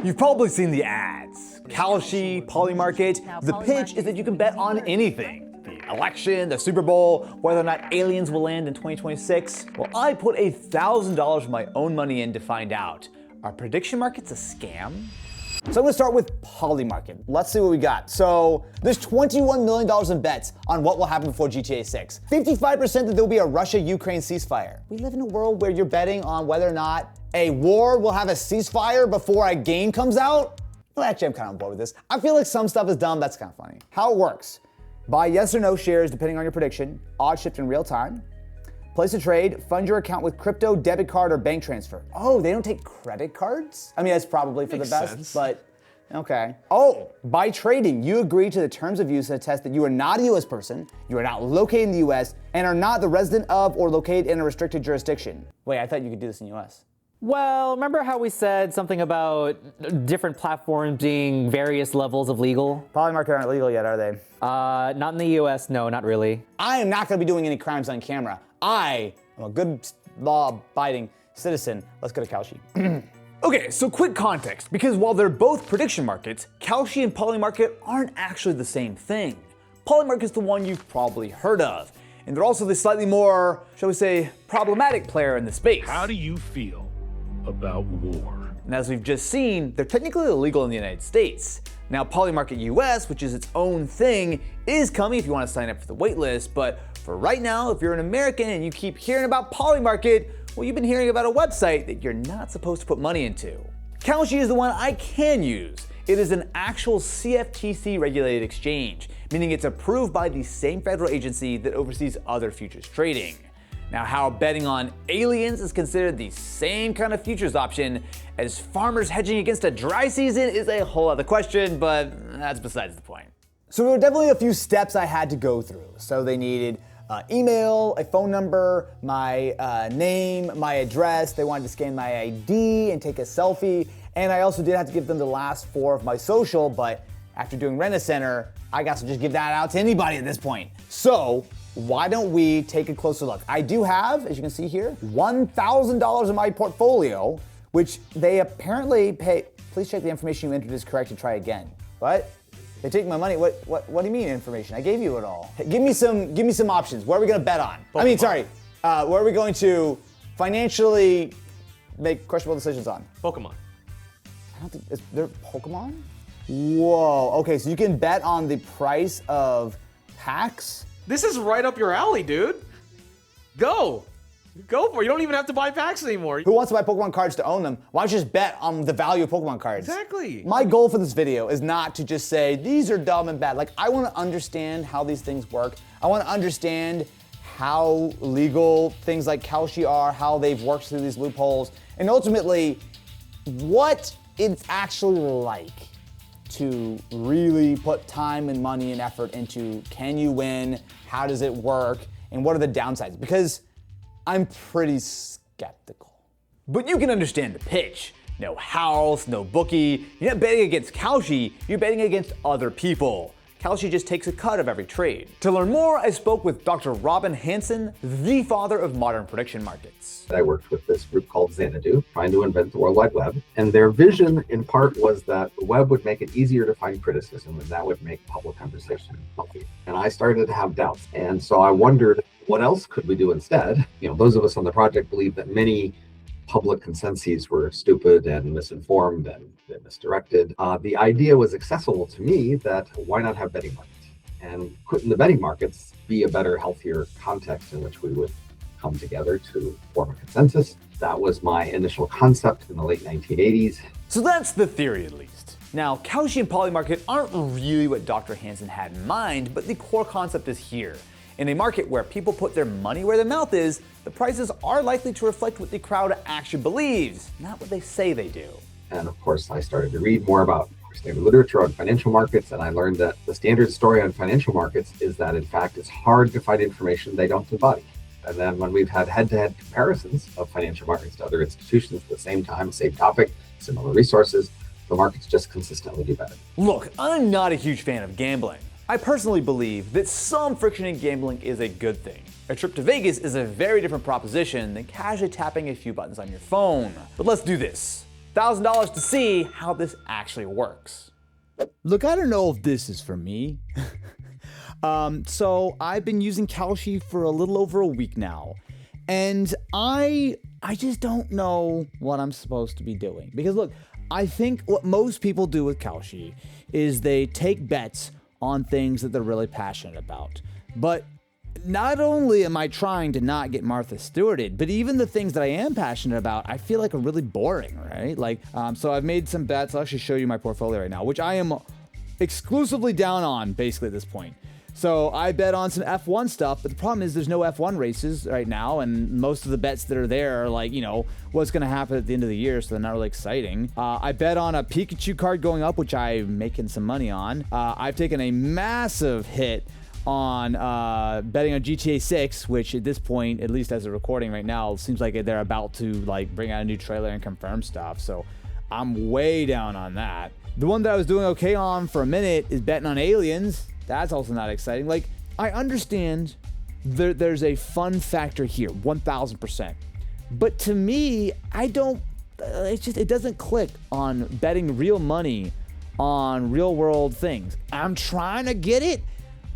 You've probably seen the ads. Kalshi, Polymarket. The pitch is that you can bet on anything. The election, the Super Bowl, whether or not aliens will land in 2026. Well, I put $1,000 of my own money in to find out. Are prediction markets a scam? So I'm gonna start with Polymarket. Let's see what we got. So there's $21 million in bets on what will happen before GTA 6. 55% that there'll be a Russia-Ukraine ceasefire. We live in a world where you're betting on whether or not a war will have a ceasefire before a game comes out. Well, actually, I'm kind of on board with this. I feel like some stuff is dumb, that's kind of funny. How it works: buy yes or no shares depending on your prediction, odds shift in real time. Place a trade, fund your account with crypto, debit card, or bank transfer. Oh, they don't take credit cards? I mean, that's probably for the best, but okay. Oh, by trading, you agree to the terms of use and attest that you are not a US person, you are not located in the US, and are not the resident of or located in a restricted jurisdiction. Wait, I thought you could do this in the US. Well, remember how we said something about different platforms being various levels of legal? Polymarket aren't legal yet, are they? Not in the US, no, not really. I am not gonna be doing any crimes on camera. I am a good law-abiding citizen. Let's go to Kalshi. Okay, so quick context, because while they're both prediction markets, Kalshi and Polymarket aren't actually the same thing. Polymarket's the one you've probably heard of, and they're also the slightly more, shall we say, problematic player in the space. How do you feel about war? And as we've just seen, they're technically illegal in the United States. Now, Polymarket US, which is its own thing, is coming if you want to sign up for the waitlist, but for right now, if you're an American and you keep hearing about Polymarket, well, you've been hearing about a website that you're not supposed to put money into. Kalshi is the one I can use. It is an actual CFTC regulated exchange, meaning it's approved by the same federal agency that oversees other futures trading. Now, how betting on aliens is considered the same kind of futures option as farmers hedging against a dry season is a whole other question, but that's besides the point. So there were definitely a few steps I had to go through. So they needed email, a phone number, my name, my address. They wanted to scan my ID and take a selfie. And I also did have to give them the last 4 of my social, but after doing Rent-A-Center, I got to just give that out to anybody at this point. So why don't we take a closer look? I do have, as you can see here, $1,000 in my portfolio, which they apparently pay. Please check the information you entered is correct and try again. What? They take my money. What do you mean information? I gave you it all. Hey, give me some options. What are we gonna bet on? Pokemon. I mean, sorry. What are we going to financially make questionable decisions on? Pokemon. I don't think they're Pokemon. Whoa. Okay, so you can bet on the price of packs. This is right up your alley, dude. Go for it. You don't even have to buy packs anymore. Who wants to buy Pokemon cards to own them? Why don't you just bet on the value of Pokemon cards? Exactly. My goal for this video is not to just say, these are dumb and bad. Like, I wanna understand how these things work. I wanna understand how legal things like Kalshi are, how they've worked through these loopholes, and ultimately, what it's actually like to really put time and money and effort into, can you win, how does it work, and what are the downsides? Because I'm pretty skeptical. But you can understand the pitch. No house, no bookie. You're not betting against Kalshi, you're betting against other people. Kalshi just takes a cut of every trade. To learn more, I spoke with Dr. Robin Hanson, the father of modern prediction markets. I worked with this group called Xanadu, trying to invent the World Wide Web. And their vision, in part, was that the web would make it easier to find criticism, and that would make public conversation healthier. And I started to have doubts. And so I wondered, what else could we do instead? You know, those of us on the project believe that many public consensus were stupid and misinformed and misdirected. The idea was accessible to me that why not have betting markets? And couldn't the betting markets be a better, healthier context in which we would come together to form a consensus? That was my initial concept in the late 1980s. So that's the theory, at least. Now, Kalshi and Polymarket aren't really what Dr. Hanson had in mind, but the core concept is here. In a market where people put their money where their mouth is, the prices are likely to reflect what the crowd actually believes, not what they say they do. And of course, I started to read more about standard literature on financial markets, and I learned that the standard story on financial markets is that, in fact, it's hard to find information they don't embody. And then when we've had head-to-head comparisons of financial markets to other institutions at the same time, same topic, similar resources, the markets just consistently do better. Look, I'm not a huge fan of gambling. I personally believe that some friction in gambling is a good thing. A trip to Vegas is a very different proposition than casually tapping a few buttons on your phone. But let's do this. $1,000 to see how this actually works. Look, I don't know if this is for me. So I've been using Kalshi for a little over a week now, and I just don't know what I'm supposed to be doing. Because look, I think what most people do with Kalshi is they take bets on things that they're really passionate about. But not only am I trying to not get Martha Stewarted, but even the things that I am passionate about, I feel like are really boring, right? Like, so I've made some bets. I'll actually show you my portfolio right now, which I am exclusively down on basically at this point. So I bet on some F1 stuff, but the problem is there's no F1 races right now, and most of the bets that are there are like, you know, what's going to happen at the end of the year, so they're not really exciting. I bet on a Pikachu card going up, which I'm making some money on. I've taken a massive hit on betting on GTA 6, which at this point, at least as a recording right now, seems like they're about to like bring out a new trailer and confirm stuff. So I'm way down on that. The one that I was doing okay on for a minute is betting on Aliens. That's also not exciting. Like, I understand there's a fun factor here, 1000%. But to me, I don't, it doesn't click on betting real money on real world things. I'm trying to get it,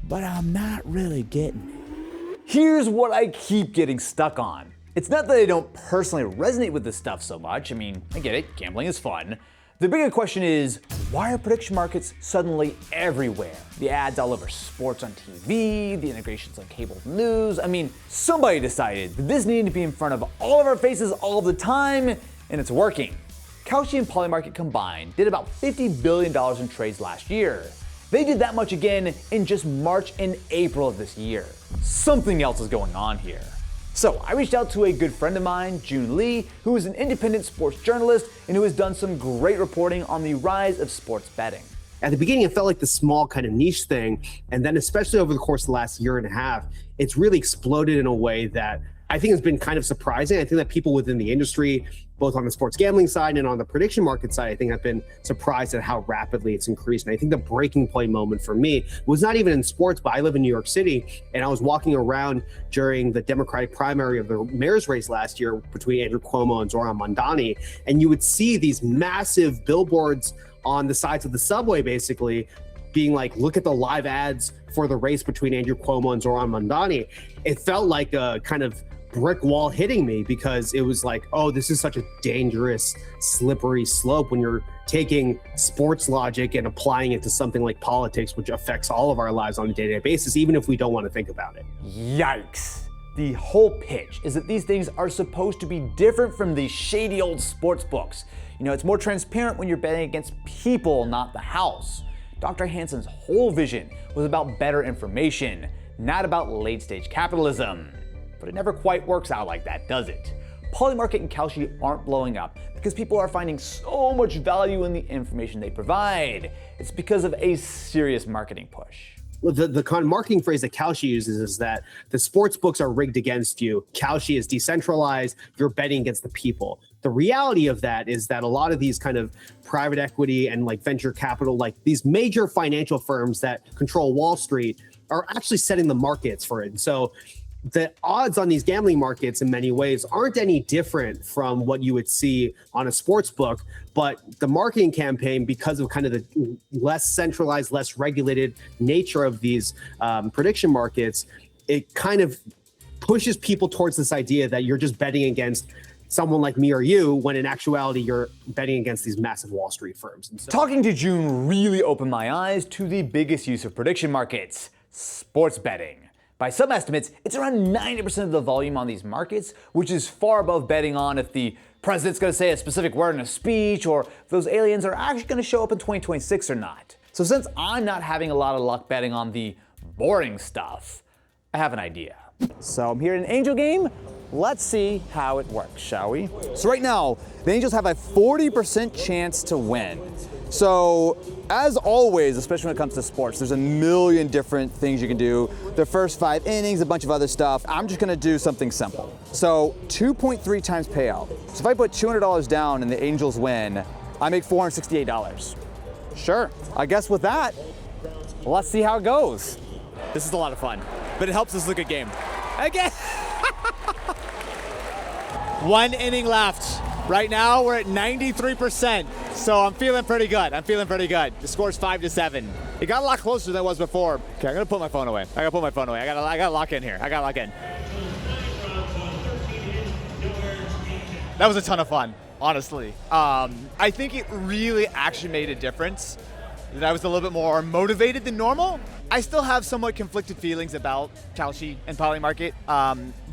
but I'm not really getting it. Here's what I keep getting stuck on. It's not that I don't personally resonate with this stuff so much. I mean, I get it, gambling is fun. The bigger question is, why are prediction markets suddenly everywhere? The ads all over sports on TV, the integrations on cable news. I mean, somebody decided that this needed to be in front of all of our faces all the time, and it's working. Kalshi and Polymarket combined did about $50 billion in trades last year. They did that much again in just March and April of this year. Something else is going on here. So I reached out to a good friend of mine, June Lee, who is an independent sports journalist and who has done some great reporting on the rise of sports betting. At the beginning, it felt like the small kind of niche thing. And then especially over the course of the last year and a half, it's really exploded in a way that I think has been kind of surprising. I think that people within the industry, both on the sports gambling side and on the prediction market side, I think have been surprised at how rapidly it's increased. And I think the breaking point moment for me was not even in sports, but I live in New York City, and I was walking around during the Democratic primary of the mayor's race last year between Andrew Cuomo and Zoran Mondani, and you would see these massive billboards on the sides of the subway, basically being like, look at the live ads for the race between Andrew Cuomo and Zoran Mondani. It felt like a kind of brick wall hitting me, because it was like, oh, this is such a dangerous, slippery slope when you're taking sports logic and applying it to something like politics, which affects all of our lives on a day-to-day basis, even if we don't want to think about it. Yikes. The whole pitch is that these things are supposed to be different from these shady old sports books. You know, it's more transparent when you're betting against people, not the house. Dr. Hansen's whole vision was about better information, not about late-stage capitalism. But it never quite works out like that, does it? Polymarket and Kalshi aren't blowing up because people are finding so much value in the information they provide. It's because of a serious marketing push. Well, the marketing phrase that Kalshi uses is that the sports books are rigged against you. Kalshi is decentralized. You're betting against the people. The reality of that is that a lot of these kind of private equity and like venture capital, like these major financial firms that control Wall Street, are actually setting the markets for it. And so the odds on these gambling markets in many ways aren't any different from what you would see on a sports book, but the marketing campaign, because of kind of the less centralized, less regulated nature of these prediction markets, it kind of pushes people towards this idea that you're just betting against someone like me or you, when in actuality you're betting against these massive Wall Street firms. And so, talking to June really opened my eyes to the biggest use of prediction markets, sports betting. By some estimates, it's around 90% of the volume on these markets, which is far above betting on if the president's going to say a specific word in a speech, or if those aliens are actually going to show up in 2026 or not. So since I'm not having a lot of luck betting on the boring stuff, I have an idea. So I'm here in an Angel game. Let's see how it works, shall we? So right now, the Angels have a 40% chance to win. So, as always, especially when it comes to sports, there's a million different things you can do. The first 5 innings, a bunch of other stuff. I'm just gonna do something simple. So, 2.3 times payout. So if I put $200 down and the Angels win, I make $468. Sure, I guess with that, let's see how it goes. This is a lot of fun, but it helps us look at game. Again. 1 inning left. Right now, we're at 93%, so I'm feeling pretty good. The score's 5-7. It got a lot closer than it was before. Okay, I'm gonna put my phone away. I gotta lock in here. That was a ton of fun, honestly. I think it really actually made a difference. That I was a little bit more motivated than normal. I still have somewhat conflicted feelings about Kalshi and Polymarket,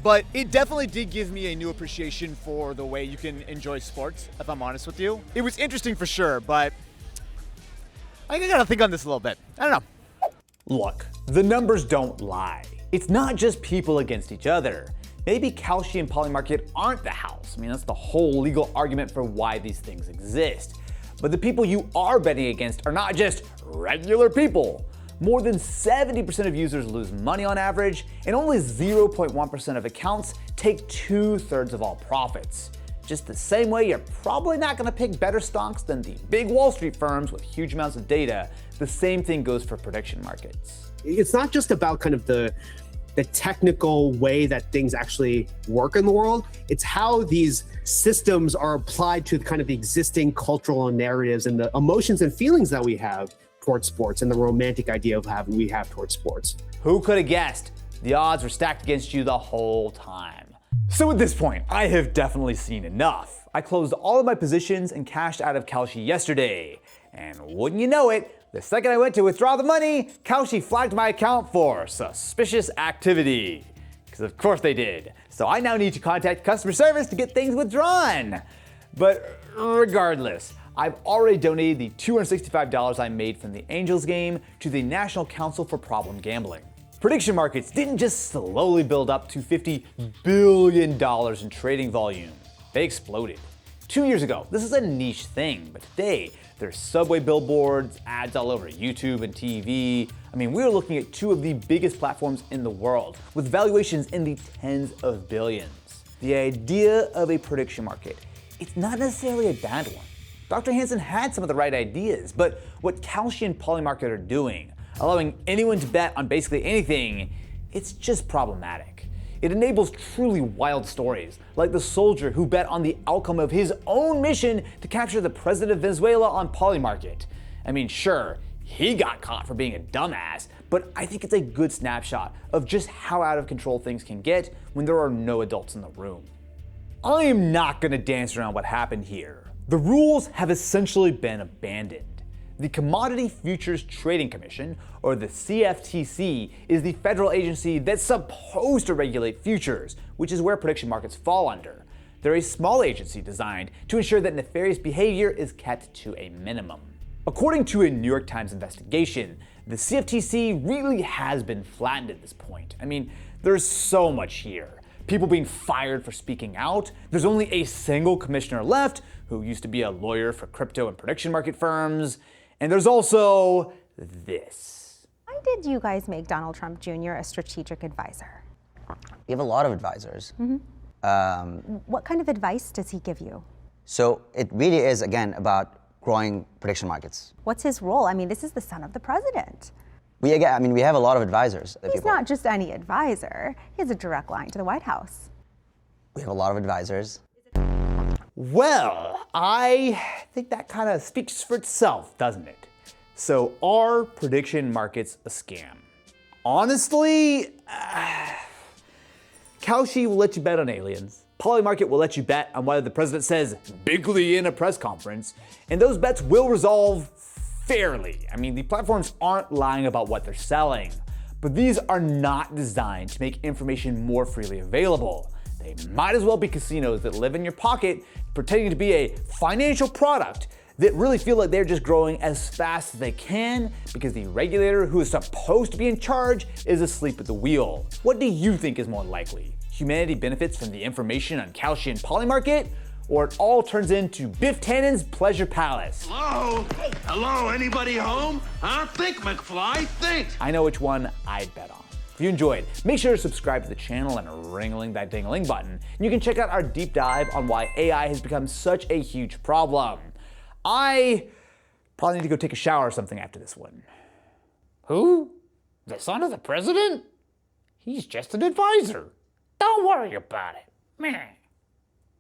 but it definitely did give me a new appreciation for the way you can enjoy sports, if I'm honest with you. It was interesting for sure, but I think I gotta think on this a little bit. I don't know. Look, the numbers don't lie. It's not just people against each other. Maybe Kalshi and Polymarket aren't the house. I mean, that's the whole legal argument for why these things exist. But the people you are betting against are not just regular people. More than 70% of users lose money on average, and only 0.1% of accounts take 2/3 of all profits. Just the same way you're probably not gonna pick better stocks than the big Wall Street firms with huge amounts of data, the same thing goes for prediction markets. It's not just about kind of the technical way that things actually work in the world. It's how these systems are applied to kind of the existing cultural narratives and the emotions and feelings that we have towards sports and the romantic idea of we have towards sports. Who could have guessed? The odds were stacked against you the whole time. So at this point, I have definitely seen enough. I closed all of my positions and cashed out of Kalshi yesterday. And wouldn't you know it, the second I went to withdraw the money, Kalshi flagged my account for suspicious activity. Because of course they did. So I now need to contact customer service to get things withdrawn. But regardless, I've already donated the $265 I made from the Angels game to the National Council for Problem Gambling. Prediction markets didn't just slowly build up to $50 billion in trading volume. They exploded. 2 years ago, this is a niche thing, but today, there's subway billboards, ads all over YouTube and TV. I mean, we're looking at two of the biggest platforms in the world, with valuations in the tens of billions. The idea of a prediction market, it's not necessarily a bad one. Dr. Hansen had some of the right ideas, but what Kalshi and Polymarket are doing, allowing anyone to bet on basically anything, it's just problematic. It enables truly wild stories, like the soldier who bet on the outcome of his own mission to capture the president of Venezuela on Polymarket. I mean, sure, he got caught for being a dumbass, but I think it's a good snapshot of just how out of control things can get when there are no adults in the room. I am not gonna dance around what happened here. The rules have essentially been abandoned. The Commodity Futures Trading Commission, or the CFTC, is the federal agency that's supposed to regulate futures, which is where prediction markets fall under. They're a small agency designed to ensure that nefarious behavior is kept to a minimum. According to a New York Times investigation, the CFTC really has been flattened at this point. I mean, there's so much here. People being fired for speaking out. There's only a single commissioner left, who used to be a lawyer for crypto and prediction market firms. And there's also this. Why did you guys make Donald Trump Jr. a strategic advisor? We have a lot of advisors. What kind of advice does he give you? So it really is, again, about growing prediction markets. What's his role? I mean, this is the son of the president. We have a lot of advisors. He's not just any advisor. He has a direct line to the White House. We have a lot of advisors. Well, I think that kind of speaks for itself, doesn't it? So are prediction markets a scam? Honestly, Kalshi will let you bet on aliens. Polymarket will let you bet on whether the president says bigly in a press conference, and those bets will resolve fairly. I mean, the platforms aren't lying about what they're selling, but these are not designed to make information more freely available. They might as well be casinos that live in your pocket, pretending to be a financial product that really feel like they're just growing as fast as they can because the regulator who is supposed to be in charge is asleep at the wheel. What do you think is more likely? Humanity benefits from the information on Kalshi and Polymarket, or it all turns into Biff Tannen's Pleasure Palace? Hello? Hello, anybody home? Huh? Think, McFly, think! I know which one I'd bet on. If you enjoyed, make sure to subscribe to the channel and ring-a-ling that ding-a-ling button. And you can check out our deep dive on why AI has become such a huge problem. I probably need to go take a shower or something after this one. Who? The son of the president? He's just an advisor. Don't worry about it. Meh.